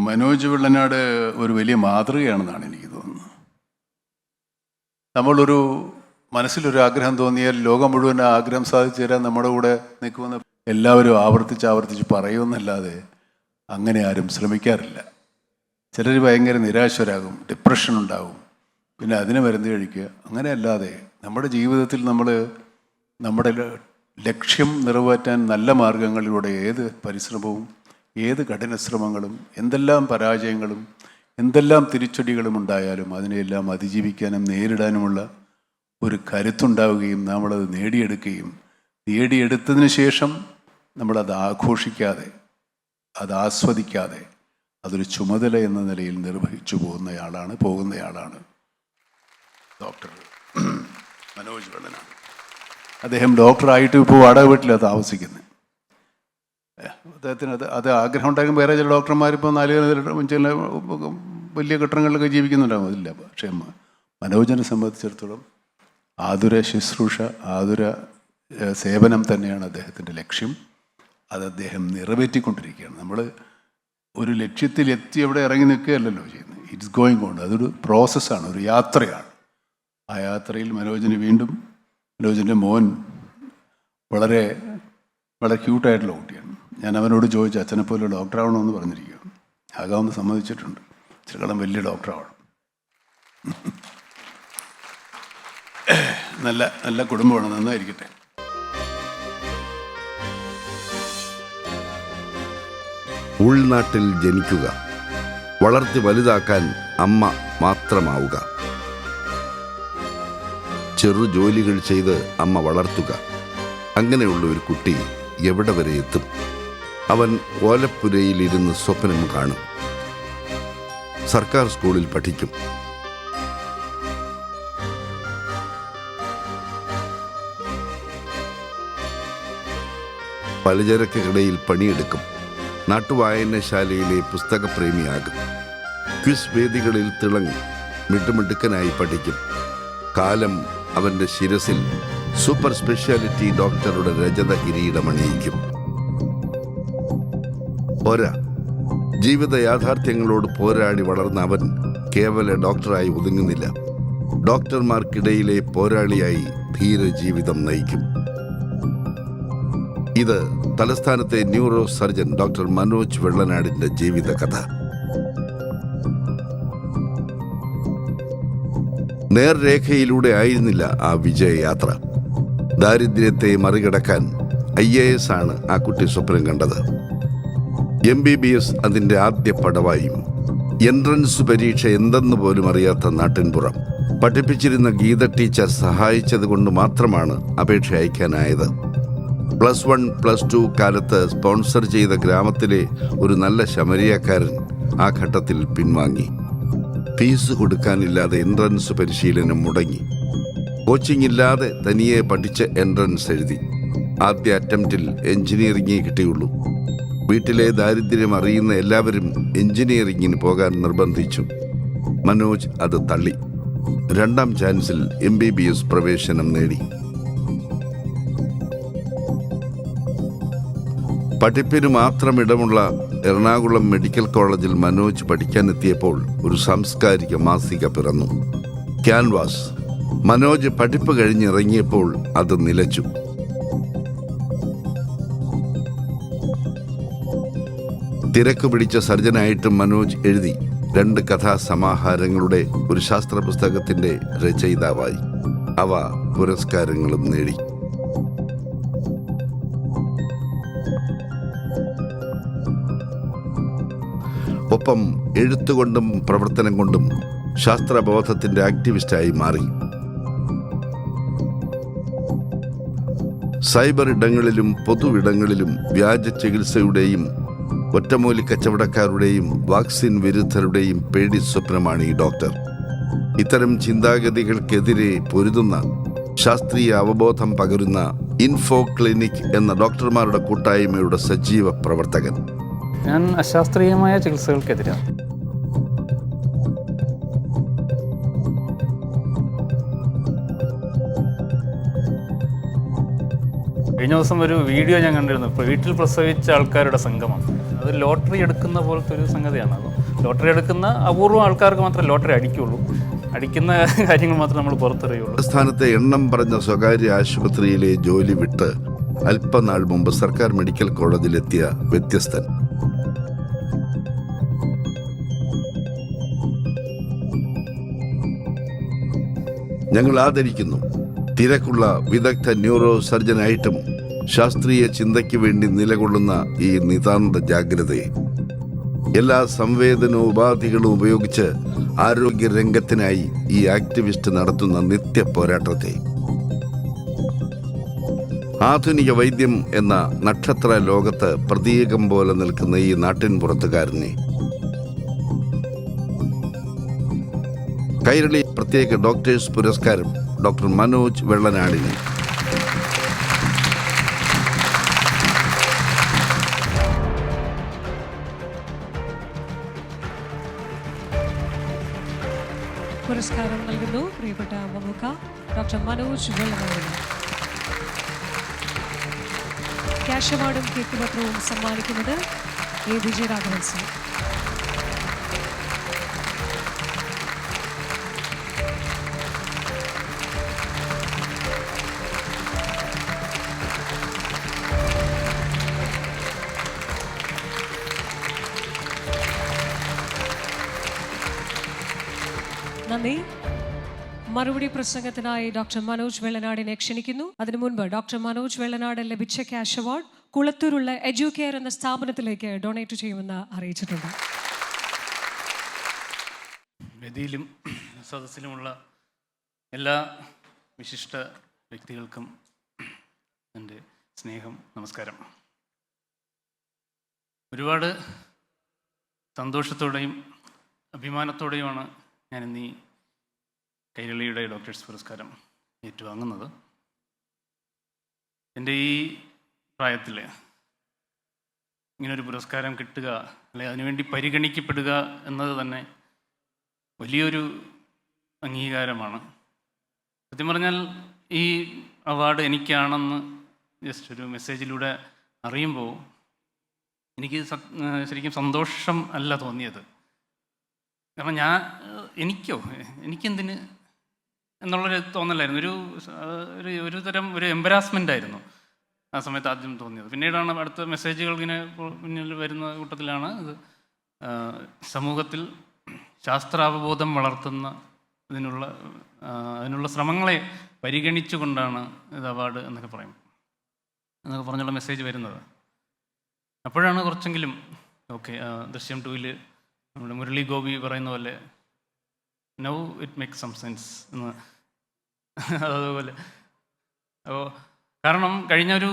മനോജ് വെള്ളനാട് ഒരു വലിയ മാതൃകയാണെന്നാണ് എനിക്ക് തോന്നുന്നത്. നമ്മളൊരു മനസ്സിലൊരു ആഗ്രഹം തോന്നിയാൽ ലോകം മുഴുവൻ ആ ആഗ്രഹം സാധിച്ചു തരാൻ നമ്മുടെ കൂടെ നിൽക്കുമെന്ന് എല്ലാവരും ആവർത്തിച്ച് പറയുമെന്നല്ലാതെ അങ്ങനെ ആരും ശ്രമിക്കാറില്ല. ചിലർ ഭയങ്കര നിരാശരാകും, ഡിപ്രഷൻ ഉണ്ടാകും, പിന്നെ അതിന് മരുന്ന് കഴിക്കുക. അങ്ങനെയല്ലാതെ നമ്മുടെ ജീവിതത്തിൽ നമ്മുടെ ലക്ഷ്യം നിറവേറ്റാൻ നല്ല മാർഗങ്ങളിലൂടെ ഏത് പരിശ്രമവും, ഏത് കഠിനശ്രമങ്ങളും, എന്തെല്ലാം പരാജയങ്ങളും, എന്തെല്ലാം തിരിച്ചടികളും ഉണ്ടായാലും അതിനെല്ലാം അതിജീവിക്കാനും നേരിടാനുമുള്ള ഒരു കരുത്തുണ്ടാവുകയും നമ്മളത് നേടിയെടുത്തതിന് ശേഷം നമ്മളത് ആഘോഷിക്കാതെ, അത് ആസ്വദിക്കാതെ അതൊരു ചുമതല എന്ന നിലയിൽ നിർവഹിച്ചു പോകുന്നയാളാണ് ഡോക്ടർ മനോജ് വെള്ളനാട്. അദ്ദേഹം ഡോക്ടറായിട്ട് ഇപ്പോൾ വാടക വീട്ടിലാണ് താമസിക്കുന്നത്. അദ്ദേഹത്തിന് അത് ആഗ്രഹം ഉണ്ടാകും. വേറെ ചില ഡോക്ടർമാരിപ്പോൾ 4 ചില വലിയ കെട്ടിടങ്ങളിലൊക്കെ ജീവിക്കുന്നുണ്ടാകും, അതില്ല. പക്ഷേ മനോജിനെ സംബന്ധിച്ചിടത്തോളം ആതുര ശുശ്രൂഷ, ആതുര സേവനം തന്നെയാണ് അദ്ദേഹത്തിൻ്റെ ലക്ഷ്യം. അത് അദ്ദേഹം നിറവേറ്റിക്കൊണ്ടിരിക്കുകയാണ്. നമ്മൾ ഒരു ലക്ഷ്യത്തിലെത്തി അവിടെ ഇറങ്ങി നിൽക്കുകയല്ലല്ലോ ചെയ്യുന്നത്. It's going on. അതൊരു പ്രോസസ്സാണ്, ഒരു യാത്രയാണ്. ആ യാത്രയിൽ മനോജിൻ്റെ മോൻ വളരെ ക്യൂട്ടായിട്ടുള്ള കുട്ടിയാണ്. ഞാൻ അവനോട് ചോദിച്ചു, അച്ഛനെ പോലെ ഡോക്ടറാവണമെന്ന് പറഞ്ഞിരിക്കുകയാണ്. ആകാമെന്ന് സമ്മതിച്ചിട്ടുണ്ട്. ചിലകളം വലിയ ഡോക്ടറാവണം. നല്ല കുടുംബമാണ്, നന്നായിരിക്കട്ടെ. ഉൾനാട്ടിൽ ജനിക്കുക, വളർത്തി വലുതാക്കാൻ അമ്മ മാത്രമാവുക, ചെറു ജോലികൾ ചെയ്ത് അമ്മ വളർത്തുക. അങ്ങനെയുള്ള ഒരു കുട്ടി എവിടെ വരെ എത്തും? അവൻ ഓലപ്പുരയിലിരുന്ന് സ്വപ്നം കാണും, സർക്കാർ സ്കൂളിൽ പഠിക്കും, പലചരക്ക് കടയിൽ പണിയെടുക്കും, നാട്ടുവായനശാലയിലെ പുസ്തകപ്രേമിയാകും, ക്വിസ് വേദികളിൽ തിളങ്ങും, മിടുമിടുക്കനായി പഠിക്കും. കാലം അവൻ്റെ ശിരസിൽ സൂപ്പർ സ്പെഷ്യാലിറ്റി ഡോക്ടറുടെ രജത കിരീടമണിയിക്കും. ജീവിത യാഥാർത്ഥ്യങ്ങളോട് പോരാടി വളർന്ന അവൻ കേവല ഡോക്ടറായി ഒതുങ്ങുന്നില്ല. ഡോക്ടർമാർക്കിടയിലെ പോരാളിയായി ധീരജീവിതം നയിക്കും. ഇത് തലസ്ഥാനത്തെ ന്യൂറോ സർജൻ ഡോക്ടർ മനോജ് വെള്ളനാടിന്റെ ജീവിത കഥ. നേർരേഖയിലൂടെ ആയിരുന്നില്ല ആ വിജയയാത്ര. ദാരിദ്ര്യത്തെ മറികടക്കാൻ IAS ആണ് ആ കുട്ടി സ്വപ്നം കണ്ടത്. MBBS അതിൻ്റെ ആദ്യ പടവായും. എൻട്രൻസ് പരീക്ഷ എന്തെന്ന് പോലും അറിയാത്ത നാട്ടിൻപുറം. പഠിപ്പിച്ചിരുന്ന ഗീത ടീച്ചർ സഹായിച്ചത് കൊണ്ട് മാത്രമാണ് അപേക്ഷ അയക്കാനായത്. +1, +2 കാലത്ത് സ്പോൺസർ ചെയ്ത ഗ്രാമത്തിലെ ഒരു നല്ല ശമരിയക്കാരൻ ആ ഘട്ടത്തിൽ പിൻവാങ്ങി. ഫീസ് കൊടുക്കാനില്ലാതെ എൻട്രൻസ് പരിശീലനം മുടങ്ങി. കോച്ചിങ് ഇല്ലാതെ തനിയെ പഠിച്ച് എൻട്രൻസ് എഴുതി. ആദ്യ അറ്റംപ്റ്റിൽ എഞ്ചിനീയറിംഗേ കിട്ടിയുള്ളൂ. വീട്ടിലെ ദാരിദ്ര്യം അറിയുന്ന എല്ലാവരും എഞ്ചിനീയറിംഗിന് പോകാൻ നിർബന്ധിച്ചു. മനോജ് അത് തള്ളി. 2ാം ചാൻസിൽ MBBS പ്രവേശനം നേടി. പഠിപ്പിന് മാത്രം ഇടമുള്ള എറണാകുളം മെഡിക്കൽ കോളേജിൽ മനോജ് പഠിക്കാനെത്തിയപ്പോൾ ഒരു സാംസ്കാരിക മാസിക പിറന്നു, ക്യാൻവാസ്. മനോജ് പഠിപ്പ് കഴിഞ്ഞിറങ്ങിയപ്പോൾ അത് നിലച്ചു. തിരക്ക് പിടിച്ച സർജനായിട്ടും മനോജ് എഴുതി. 2 കഥാസമാഹാരങ്ങളുടെ ഒരു ശാസ്ത്ര പുസ്തകത്തിന്റെ രചയിതാവായി. അവ പുരസ്കാരങ്ങളും നേടി. ഒപ്പം എഴുത്തുകൊണ്ടും പ്രവർത്തനം കൊണ്ടും ശാസ്ത്രബോധത്തിന്റെ ആക്ടിവിസ്റ്റായി മാറി. സൈബർ ഇടങ്ങളിലും പൊതുവിടങ്ങളിലും വ്യാജ ചികിത്സയുടെയും ഒറ്റമൂലി കച്ചവടക്കാരുടെയും വാക്സിൻ വിരുദ്ധരുടെയും പേടി സ്വപ്നമാണ് ഈ ഡോക്ടർ. ഇത്തരം ചിന്താഗതികൾക്കെതിരെ പൊരുതുന്ന, ശാസ്ത്രീയ അവബോധം പകരുന്ന ഇൻഫോ ക്ലിനിക് എന്ന ഡോക്ടർമാരുടെ കൂട്ടായ്മയുടെ സജീവ പ്രവർത്തകൻ. ഞാൻ അശാസ്ത്രീയമായ ചികിത്സകൾക്കെതിരാണ്. കഴിഞ്ഞ ദിവസം ഒരു വീഡിയോ ഞാൻ കണ്ടിരുന്നു. ഇപ്പോൾ വീട്ടിൽ പ്രസവിച്ച ആൾക്കാരുടെ സംഗമം, അത് ലോട്ടറി എടുക്കുന്ന പോലത്തെ ഒരു സംഗതിയാണ്. അത് ലോട്ടറി എടുക്കുന്ന അപൂർവം ആൾക്കാർക്ക് മാത്രമേ ലോട്ടറി അടിക്കുള്ളൂ. അടിക്കുന്ന കാര്യങ്ങൾ മാത്രമേ നമ്മൾ പുറത്തറിയുള്ളൂ. സംസ്ഥാനത്തെ എണ്ണം പറഞ്ഞ സ്വകാര്യ ആശുപത്രിയിലെ ജോലി വിട്ട് അല്പനാൾ മുമ്പ് സർക്കാർ മെഡിക്കൽ കോളേജിലെത്തിയ വ്യത്യസ്തൻ. ഞങ്ങൾ ആദരിക്കുന്നു തിരക്കുള്ള വിദഗ്ധ ന്യൂറോ സർജനായിട്ടും ശാസ്ത്രീയ ചിന്തയ്ക്ക് വേണ്ടി നിലകൊള്ളുന്ന ഈ നിതാന്ത ജാഗ്രതയെ. എല്ലാ സംവേദനോപാധികളും ഉപയോഗിച്ച് ആരോഗ്യ രംഗത്തിനായി ഈ ആക്ടിവിസ്റ്റ് നടത്തുന്ന നിത്യ പോരാട്ടത്തെ. ആധുനിക വൈദ്യം എന്ന നക്ഷത്ര ലോകത്ത് പ്രതീകം പോലെ നിൽക്കുന്ന ഈ നാട്ടിൻ പുറത്തുകാരനെ കൈരളി പ്രത്യേക ഡോക്ടേഴ്സ് പുരസ്കാരം ഡോക്ടർ മനോജ് വെള്ളനാടിന്. പുരസ്കാരം നൽകുന്നു പ്രിയപ്പെട്ട മമ്മൂക്ക ഡോക്ടർ മനോജ് വെള്ളനാടിന്. ക്യാഷ് അവാർഡും കേക്ക് പത്രവും സമ്മാനിക്കുന്നത് എ വിജയരാഘവൻ സർ. നന്ദി. മറുപടി പ്രസംഗത്തിനായി ഡോക്ടർ മനോജ് വെള്ളനാടിനെ ക്ഷണിക്കുന്നു. അതിനു മുൻപ് ഡോക്ടർ മനോജ് വെള്ളനാട് ലഭിച്ച ക്യാഷ് അവാർഡ് കുളത്തൂരുള്ള എഡ്യൂകെയർ എന്ന സ്ഥാപനത്തിലേക്ക് ഡൊണേറ്റ് ചെയ്യുമെന്ന് അറിയിച്ചിട്ടുണ്ട്. വേദിയിലും സദസ്സിലുമുള്ള എല്ലാ വിശിഷ്ട വ്യക്തികൾക്കും എൻ്റെ സ്നേഹം, നമസ്കാരം. ഒരുപാട് സന്തോഷത്തോടെയും അഭിമാനത്തോടെയുമാണ് ഞാൻ ഇന്ന് ഈ കൈരളിയുടെ ഡോക്ടേഴ്സ് പുരസ്കാരം ഏറ്റുവാങ്ങുന്നത്. എൻ്റെ ഈ പ്രായത്തിൽ ഇങ്ങനൊരു പുരസ്കാരം കിട്ടുക, അല്ലെങ്കിൽ അതിനുവേണ്ടി പരിഗണിക്കപ്പെടുക എന്നത് തന്നെ വലിയൊരു അംഗീകാരമാണ്. സത്യം പറഞ്ഞാൽ ഈ അവാർഡ് എനിക്കാണെന്ന് ജസ്റ്റ് ഒരു മെസ്സേജിലൂടെ അറിയുമ്പോൾ എനിക്ക് ശരിക്കും സന്തോഷം അല്ല തോന്നിയത്. കാരണം എനിക്കെന്തിന് എന്നുള്ളൊരു തോന്നലായിരുന്നു. ഒരു തരം ഒരു എംബരാസ്മെൻ്റ് ആയിരുന്നു ആ സമയത്ത് ആദ്യം തോന്നിയത്. പിന്നീടാണ് അടുത്ത മെസ്സേജുകൾ ഇങ്ങനെ മുന്നിൽ വരുന്ന കൂട്ടത്തിലാണ് ഇത് സമൂഹത്തിൽ ശാസ്ത്രാവബോധം വളർത്തുന്ന അതിനുള്ള ശ്രമങ്ങളെ പരിഗണിച്ചുകൊണ്ടാണ് ഇത് അവാർഡ് എന്നൊക്കെ പറഞ്ഞുള്ള മെസ്സേജ് വരുന്നത്. അപ്പോഴാണ് കുറച്ചെങ്കിലും ഓക്കെ, ദൃശ്യം 2-ൽ നമ്മുടെ മുരളി ഗോപി പറയുന്ന പോലെ now it makes some sense എന്ന്. അതുപോലെ കാരണം കഴിഞ്ഞൊരു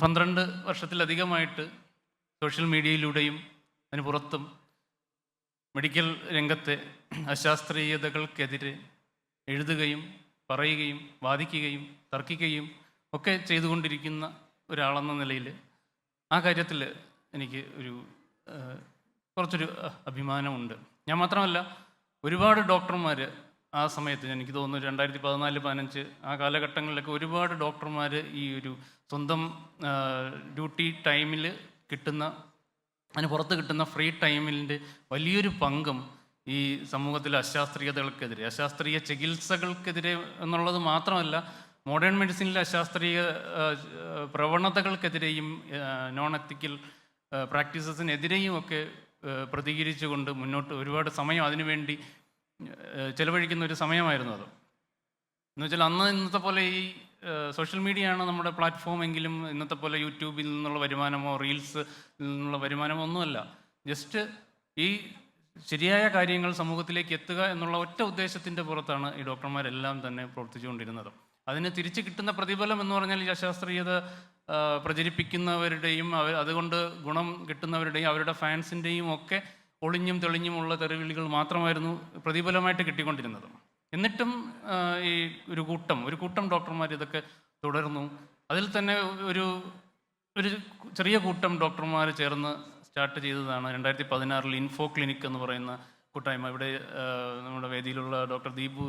12 വർഷത്തിലധികമായിട്ട് സോഷ്യൽ മീഡിയയിലൂടെയും അതിന് പുറത്തും മെഡിക്കൽ രംഗത്തെ അശാസ്ത്രീയതകൾക്കെതിരെ എഴുതുകയും പറയുകയും വാദിക്കുകയും തർക്കിക്കുകയും ഒക്കെ ചെയ്തുകൊണ്ടിരിക്കുന്ന ഒരാളെന്ന നിലയിൽ ആ കാര്യത്തിൽ എനിക്ക് കുറച്ചൊരു അഭിമാനമുണ്ട്. ഞാൻ മാത്രമല്ല, ഒരുപാട് ഡോക്ടർമാർ ആ സമയത്ത്, എനിക്ക് തോന്നുന്നു 2014-15 ആ കാലഘട്ടങ്ങളിലൊക്കെ ഒരുപാട് ഡോക്ടർമാർ ഈ ഒരു സ്വന്തം ഡ്യൂട്ടി ടൈമിൽ അതിന് പുറത്ത് കിട്ടുന്ന ഫ്രീ ടൈമിൻ്റെ വലിയൊരു പങ്കും ഈ സമൂഹത്തിലെ അശാസ്ത്രീയതകൾക്കെതിരെ, അശാസ്ത്രീയ ചികിത്സകൾക്കെതിരെ എന്നുള്ളത് മാത്രമല്ല, മോഡേൺ മെഡിസിനിലെ അശാസ്ത്രീയ പ്രവണതകൾക്കെതിരെയും നോൺ എത്തിക്കൽ പ്രാക്ടീസസിനെതിരെയും ഒക്കെ പ്രതികരിച്ചുകൊണ്ട് മുന്നോട്ട് ഒരുപാട് സമയം അതിനുവേണ്ടി ചെലവഴിക്കുന്ന ഒരു സമയമായിരുന്നു അത്. എന്നുവെച്ചാൽ ഇന്നത്തെ പോലെ ഈ സോഷ്യൽ മീഡിയയാണ് നമ്മുടെ പ്ലാറ്റ്ഫോം എങ്കിലും ഇന്നത്തെ പോലെ യൂട്യൂബിൽ നിന്നുള്ള വരുമാനമോ റീൽസിൽ നിന്നുള്ള വരുമാനമോ ഒന്നുമല്ല. ജസ്റ്റ് ഈ ശരിയായ കാര്യങ്ങൾ സമൂഹത്തിലേക്ക് എത്തുക എന്നുള്ള ഒറ്റ ഉദ്ദേശത്തിൻ്റെ പുറത്താണ് ഈ ഡോക്ടർമാരെല്ലാം തന്നെ പ്രവർത്തിച്ചുകൊണ്ടിരുന്നത്. അതിന് തിരിച്ച് കിട്ടുന്ന പ്രതിഫലം എന്ന് പറഞ്ഞാൽ ഈ അശാസ്ത്രീയത പ്രചരിപ്പിക്കുന്നവരുടെയും അതുകൊണ്ട് ഗുണം കിട്ടുന്നവരുടെയും അവരുടെ ഫാൻസിൻ്റെയും ഒക്കെ ഒളിഞ്ഞും തെളിഞ്ഞുമുള്ള തെറിവിളികൾ മാത്രമായിരുന്നു പ്രതിഫലമായിട്ട് കിട്ടിക്കൊണ്ടിരുന്നത്. എന്നിട്ടും ഈ ഒരു കൂട്ടം ഡോക്ടർമാർ ഇതൊക്കെ തുടർന്നു. അതിൽ തന്നെ ഒരു ചെറിയ കൂട്ടം ഡോക്ടർമാർ ചേർന്ന് സ്റ്റാർട്ട് ചെയ്തതാണ് 2016 ഇൻഫോ ക്ലിനിക് എന്ന് പറയുന്ന കൂട്ടായ്മ. ഇവിടെ നമ്മുടെ വേദിയിലുള്ള ഡോക്ടർ ദീപു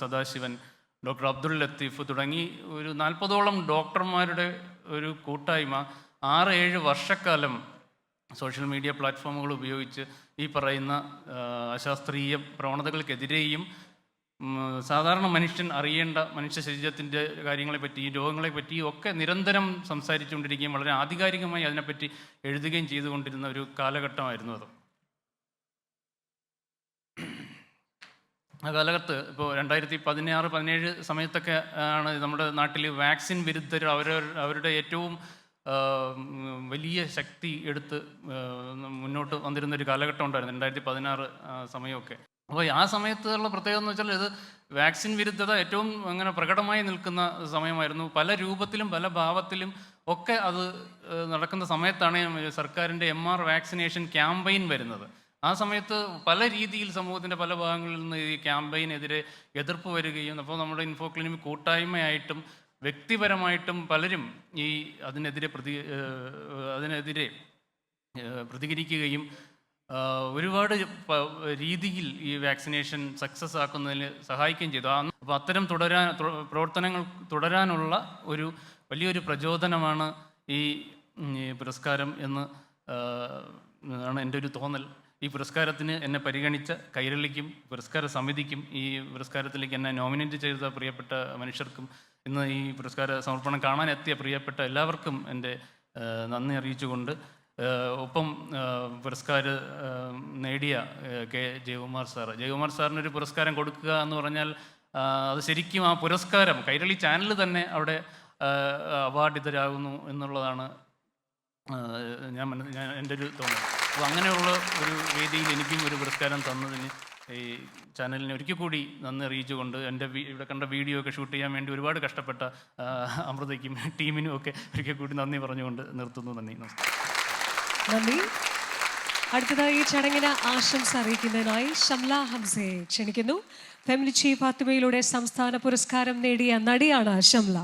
സദാശിവൻ, ഡോക്ടർ അബ്ദുൽ ലത്തീഫ് തുടങ്ങി ഒരു 40ഓളം ഡോക്ടർമാരുടെ ഒരു കൂട്ടായ്മ 6-7 വർഷക്കാലം സോഷ്യൽ മീഡിയ പ്ലാറ്റ്ഫോമുകൾ ഉപയോഗിച്ച് ഈ പറയുന്ന അശാസ്ത്രീയ പ്രവണതകൾക്കെതിരെയും സാധാരണ മനുഷ്യൻ അറിയേണ്ട മനുഷ്യ ശരീരത്തിൻ്റെ കാര്യങ്ങളെപ്പറ്റി രോഗങ്ങളെപ്പറ്റിയും ഒക്കെ നിരന്തരം സംസാരിച്ചുകൊണ്ടിരിക്കുകയും വളരെ ആധികാരികമായി അതിനെപ്പറ്റി എഴുതുകയും ചെയ്തുകൊണ്ടിരുന്ന ഒരു കാലഘട്ടമായിരുന്നു അത്. ആ കാലഘട്ടത്ത് ഇപ്പോൾ 2016-17 സമയത്തൊക്കെ ആണ് നമ്മുടെ നാട്ടിൽ വാക്സിൻ വിരുദ്ധർ അവരുടെ ഏറ്റവും വലിയ ശക്തി എടുത്ത് മുന്നോട്ട് വന്നിരുന്നൊരു കാലഘട്ടം ഉണ്ടായിരുന്നു 2016 സമയമൊക്കെ. അപ്പോൾ ആ സമയത്തുള്ള പ്രത്യേകത എന്ന് വെച്ചാൽ ഇത് വാക്സിൻ വിരുദ്ധത ഏറ്റവും അങ്ങനെ പ്രകടമായി നിൽക്കുന്ന സമയമായിരുന്നു. പല രൂപത്തിലും പല ഭാവത്തിലും ഒക്കെ അത് നടക്കുന്ന സമയത്താണ് സർക്കാരിൻ്റെ MR വാക്സിനേഷൻ ക്യാമ്പയിൻ വരുന്നത്. ആ സമയത്ത് പല രീതിയിൽ സമൂഹത്തിൻ്റെ പല ഭാഗങ്ങളിൽ നിന്ന് ഈ ക്യാമ്പയിനെതിരെ എതിർപ്പ് വരികയും അപ്പോൾ നമ്മുടെ ഇൻഫോ ക്ലിനിക് കൂട്ടായ്മയായിട്ടും വ്യക്തിപരമായിട്ടും പലരും ഈ അതിനെതിരെ പ്രതികരിക്കുകയും ഒരുപാട് രീതിയിൽ ഈ വാക്സിനേഷൻ സക്സസ് ആക്കുന്നതിന് സഹായിക്കുകയും ചെയ്തു. അപ്പോൾ അത്തരം പ്രവർത്തനങ്ങൾ തുടരാനുള്ള ഒരു വലിയൊരു പ്രചോദനമാണ് ഈ പുരസ്കാരം എന്ന് ആണ് എൻ്റെ ഒരു തോന്നൽ. ഈ പുരസ്കാരത്തിന് എന്നെ പരിഗണിച്ച കൈരളിക്കും പുരസ്കാര സമിതിക്കും ഈ പുരസ്കാരത്തിലേക്ക് എന്നെ നോമിനേറ്റ് ചെയ്ത പ്രിയപ്പെട്ട മനുഷ്യർക്കും ഇന്ന് ഈ പുരസ്കാര സമർപ്പണം കാണാനെത്തിയ പ്രിയപ്പെട്ട എല്ലാവർക്കും എൻ്റെ നന്ദി അറിയിച്ചുകൊണ്ട് ഒപ്പം പുരസ്കാരം നേടിയ കെ ജയകുമാർ സാറിനൊരു പുരസ്കാരം കൊടുക്കുക എന്ന് പറഞ്ഞാൽ അത് ശരിക്കും ആ പുരസ്കാരം കൈരളി ചാനൽ തന്നെ അവിടെ അവാർഡിതരാകുന്നു എന്നുള്ളതാണ് ഞാൻ എൻ്റെ ഒരു തോന്നൽ. അപ്പോൾ അങ്ങനെയുള്ള ഒരു വേദിയിൽ എനിക്കും ഒരു പുരസ്കാരം തന്നതിന് ഈ ചാനലിനെ ഒരിക്കൽ കൂടി നന്ദി അറിയിച്ചുകൊണ്ട് എൻ്റെ ഇവിടെ കണ്ട വീഡിയോ ഒക്കെ ഷൂട്ട് ചെയ്യാൻ വേണ്ടി ഒരുപാട് കഷ്ടപ്പെട്ട അമൃതയ്ക്കും ടീമിനും ഒക്കെ ഒരിക്കൽ കൂടി നന്ദി പറഞ്ഞുകൊണ്ട് നിർത്തുന്നു. നന്ദി, നമസ്കാരം. നന്ദി. അടുത്തതായി ഈ ചടങ്ങിന് ആശംസ അറിയിക്കുന്നതിനായി ഷംല ഹംസയെ ക്ഷണിക്കുന്നു. ഫെമിനി ചീഫ് ഫാത്തിമയിലൂടെ സംസ്ഥാന പുരസ്കാരം നേടിയ നടിയാണ് ഷംല.